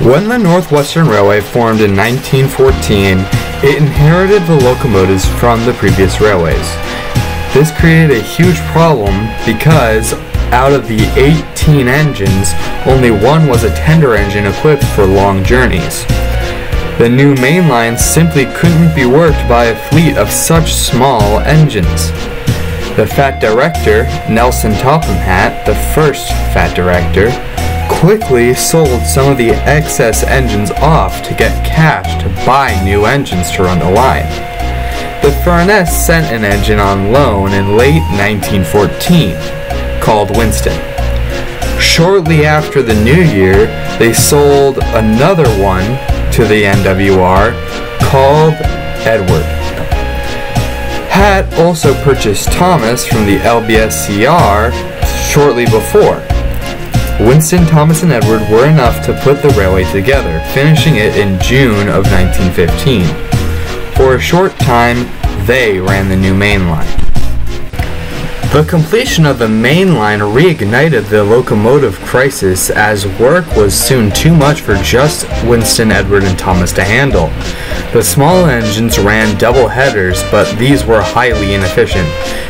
When the Northwestern Railway formed in 1914, it inherited the locomotives from the previous railways. This created a huge problem because out of the 18 engines, only one was a tender engine equipped for long journeys. The new main line simply couldn't be worked by a fleet of such small engines. The Fat Director, Nelson Topham Hatt, the first Fat Director, quickly sold some of the excess engines off to get cash to buy new engines to run the line. The Furness sent an engine on loan in late 1914, called Winston. Shortly after the new year, they sold another one to the NWR, called Edward. Hatt also purchased Thomas from the LBSCR shortly before. Winston, Thomas, and Edward were enough to put the railway together, finishing it in June of 1915. For a short time, they ran the new main line. The completion of the main line reignited the locomotive crisis, as work was soon too much for just Winston, Edward, and Thomas to handle. The small engines ran double headers, but these were highly inefficient.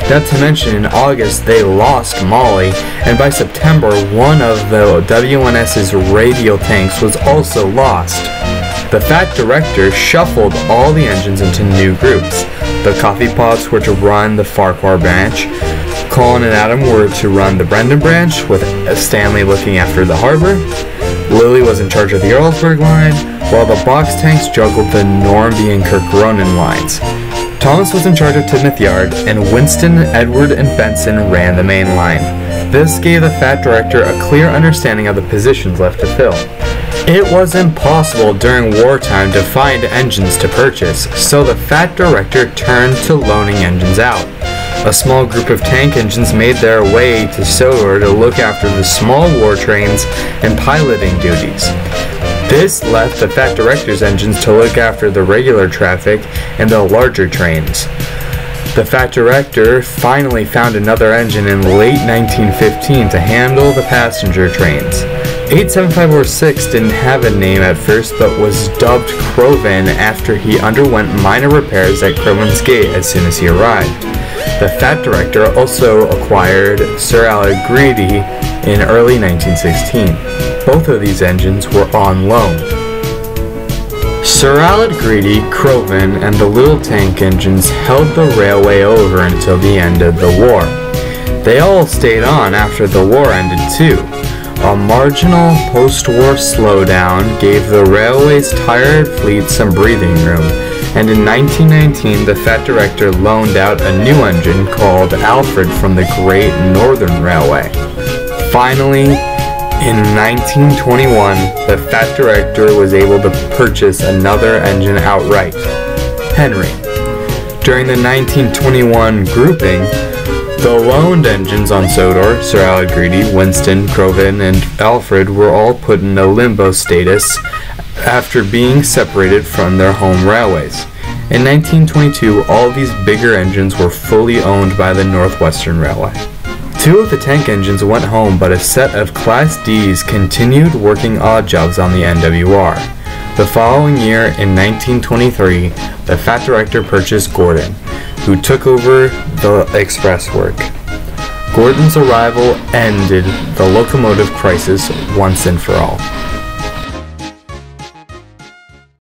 Not to mention, in August they lost Molly, and by September one of the WNS's radial tanks was also lost. The Fat Director shuffled all the engines into new groups. The Coffee Pots were to run the Farquhar branch, Colin and Adam were to run the Brendan branch, with Stanley looking after the harbor. Lily was in charge of the Earlsburg line, while the box tanks juggled the Normanby and Kirk Ronan lines. Thomas was in charge of Tidmouth Yard, and Winston, Edward, and Benson ran the main line. This gave the Fat Director a clear understanding of the positions left to fill. It was impossible during wartime to find engines to purchase, so the Fat Director turned to loaning engines out. A small group of tank engines made their way to Sodor to look after the small war trains and piloting duties. This left the Fat Director's engines to look after the regular traffic and the larger trains. The Fat Director finally found another engine in late 1915 to handle the passenger trains. 87506 didn't have a name at first, but was dubbed Crovan after he underwent minor repairs at Crovan's Gate as soon as he arrived. The Fat Director also acquired Sir Alec Greedy in early 1916. Both of these engines were on loan. Sir Alec Greedy, Crovan, and the little tank engines held the railway over until the end of the war. They all stayed on after the war ended too. A marginal post-war slowdown gave the railway's tired fleet some breathing room, and in 1919 the Fat Director loaned out a new engine called Alfred from the Great Northern Railway. Finally, in 1921, the Fat Director was able to purchase another engine outright, Henry. During the 1921 grouping, the loaned engines on Sodor, Sir Alec Greedy, Winston, Crovan, and Alfred were all put in a limbo status after being separated from their home railways. In 1922, all these bigger engines were fully owned by the Northwestern Railway. Two of the tank engines went home, but a set of Class Ds continued working odd jobs on the NWR. The following year, in 1923, the Fat Director purchased Gordon, who took over the express work. Gordon's arrival ended the locomotive crisis once and for all.